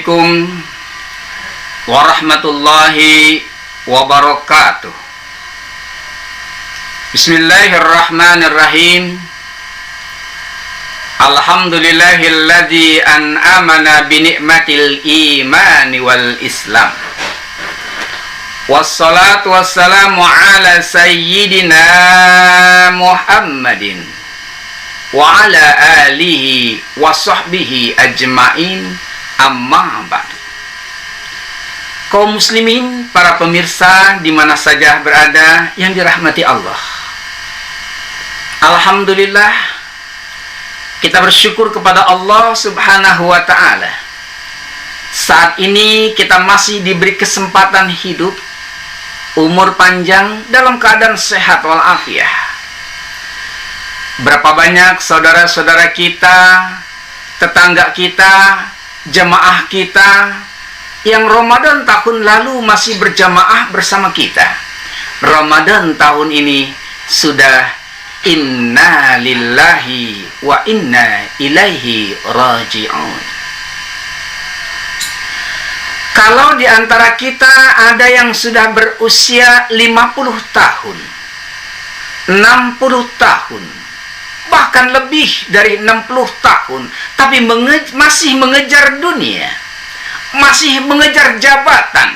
Assalamualaikum warahmatullahi wabarakatuh. Bismillahirrahmanirrahim. Alhamdulillahilladzi an'amana binikmatil imani wal islam. Wassalatu wassalamu ala sayyidina Muhammadin wa ala alihi wa sahbihi ajma'in, amma ba'du. Kaum muslimin, para pemirsa di mana saja berada yang dirahmati Allah, alhamdulillah, kita bersyukur kepada Allah subhanahu wa ta'ala. Saat ini kita masih diberi kesempatan hidup, umur panjang, dalam keadaan sehat walafiat. Berapa banyak saudara-saudara kita, tetangga kita, jemaah kita yang Ramadan tahun lalu masih berjamaah bersama kita. Ramadan tahun ini sudah inna lillahi wa inna ilaihi raji'un. Kalau di antara kita ada yang sudah berusia 50 tahun, 60 tahun, bahkan lebih dari 60 tahun, tapi masih mengejar dunia, masih mengejar jabatan,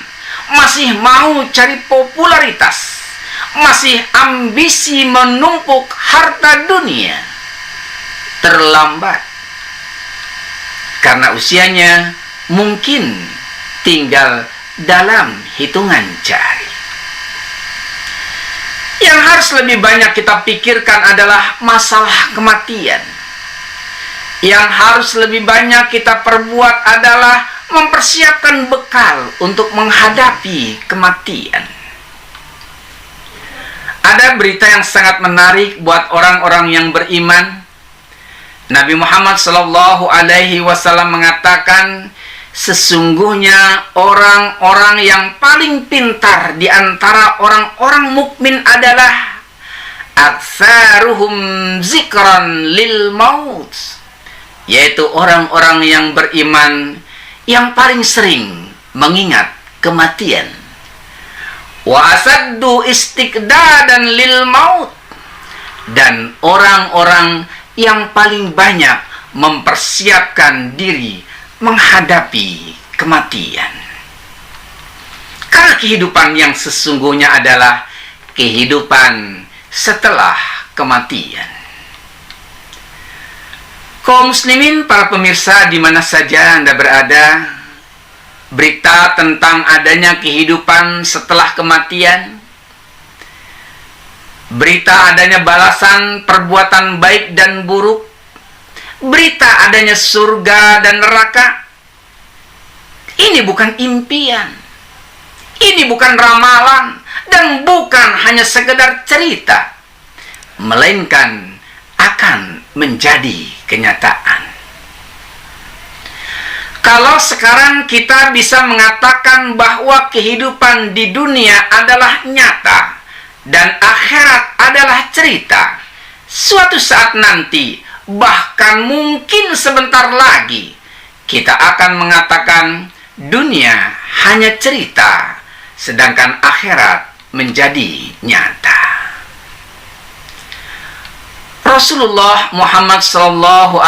masih mau cari popularitas, masih ambisi menumpuk harta dunia, terlambat. Karena usianya mungkin tinggal dalam hitungan jari. Yang harus lebih banyak kita pikirkan adalah masalah kematian. Yang harus lebih banyak kita perbuat adalah mempersiapkan bekal untuk menghadapi kematian. Ada berita yang sangat menarik buat orang-orang yang beriman. Nabi Muhammad SAW mengatakan, sesungguhnya orang-orang yang paling pintar di antara orang-orang mukmin adalah aktsaruhum zikran lil maut, yaitu orang-orang yang beriman yang paling sering mengingat kematian. Wa asaddu istiqdadan lil maut, dan orang-orang yang paling banyak mempersiapkan diri menghadapi kematian. Karena kehidupan yang sesungguhnya adalah kehidupan setelah kematian. Kaum muslimin, para pemirsa di mana saja Anda berada, berita tentang adanya kehidupan setelah kematian, berita adanya balasan perbuatan baik dan buruk, berita adanya surga dan neraka, ini bukan impian, ini bukan ramalan, dan bukan hanya sekedar cerita, melainkan akan menjadi kenyataan. Kalau sekarang kita bisa mengatakan bahwa kehidupan di dunia adalah nyata dan akhirat adalah cerita, suatu saat nanti, bahkan mungkin sebentar lagi, kita akan mengatakan dunia hanya cerita, sedangkan akhirat menjadi nyata. Rasulullah Muhammad SAW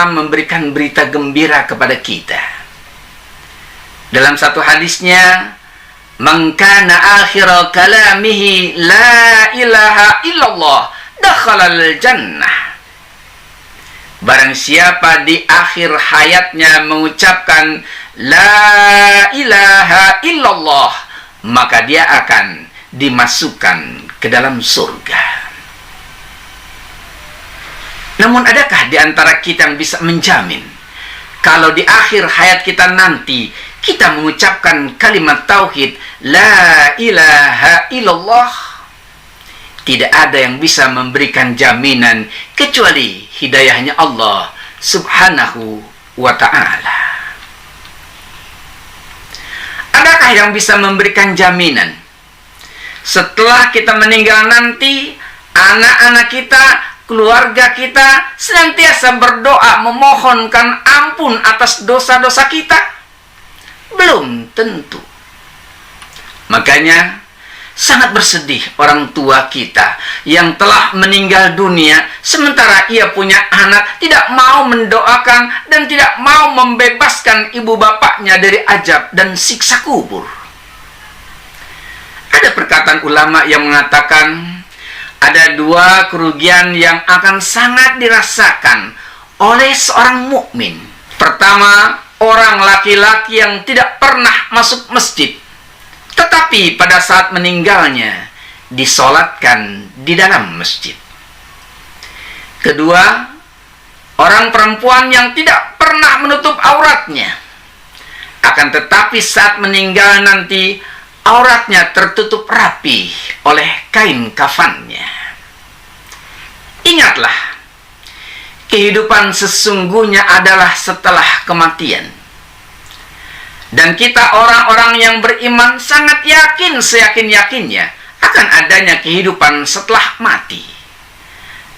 memberikan berita gembira kepada kita. Dalam satu hadisnya, "Man kana akhira kalamihi la ilaha illallah dakhalal jannah." Barang siapa di akhir hayatnya mengucapkan la ilaha illallah, maka dia akan dimasukkan ke dalam surga. Namun adakah di antara kita yang bisa menjamin kalau di akhir hayat kita nanti kita mengucapkan kalimat tauhid la ilaha illallah? Tidak ada yang bisa memberikan jaminan kecuali hidayahnya Allah subhanahu wa ta'ala. Adakah yang bisa memberikan jaminan setelah kita meninggal nanti, anak-anak kita, keluarga kita senantiasa berdoa memohonkan ampun atas dosa-dosa kita? Belum tentu. Makanya sangat bersedih orang tua kita yang telah meninggal dunia sementara ia punya anak tidak mau mendoakan dan tidak mau membebaskan ibu bapaknya dari azab dan siksa kubur. Ada perkataan ulama yang mengatakan ada dua kerugian yang akan sangat dirasakan oleh seorang mukmin. Pertama, orang laki-laki yang tidak pernah masuk masjid tetapi pada saat meninggalnya disolatkan di dalam masjid. Kedua, orang perempuan yang tidak pernah menutup auratnya, akan tetapi saat meninggal nanti auratnya tertutup rapi oleh kain kafannya. Ingatlah, kehidupan sesungguhnya adalah setelah kematian. Dan kita orang-orang yang beriman sangat yakin seyakin-yakinnya akan adanya kehidupan setelah mati.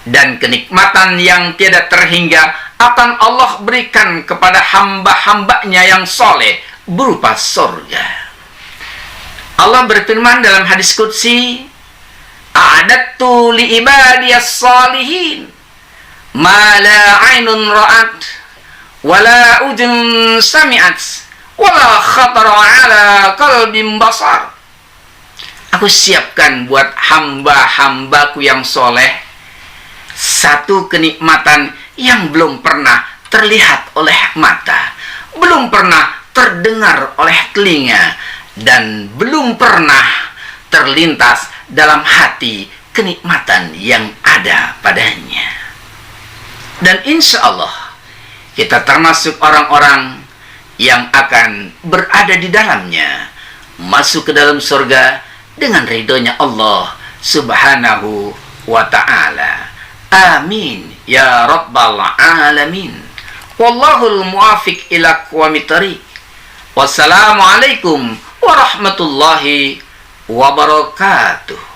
Dan kenikmatan yang tiada terhingga akan Allah berikan kepada hamba-hambanya yang soleh berupa surga. Allah berfirman dalam hadis qudsi, "A'adattu li ibadiyas salihin ma la 'ainun ra'at wa la udhun sami'at wala khatara ala qalbin basar." Aku siapkan buat hamba-hambaku yang soleh satu kenikmatan yang belum pernah terlihat oleh mata, belum pernah terdengar oleh telinga, dan belum pernah terlintas dalam hati kenikmatan yang ada padanya. Dan insya Allah kita termasuk orang-orang yang akan berada di dalamnya, masuk ke dalam surga dengan ridhonya Allah subhanahu wa ta'ala. Amin ya rabbal alamin. Wallahul muwafiq ila aqwamit thariq. Wassalamualaikum warahmatullahi wabarakatuh.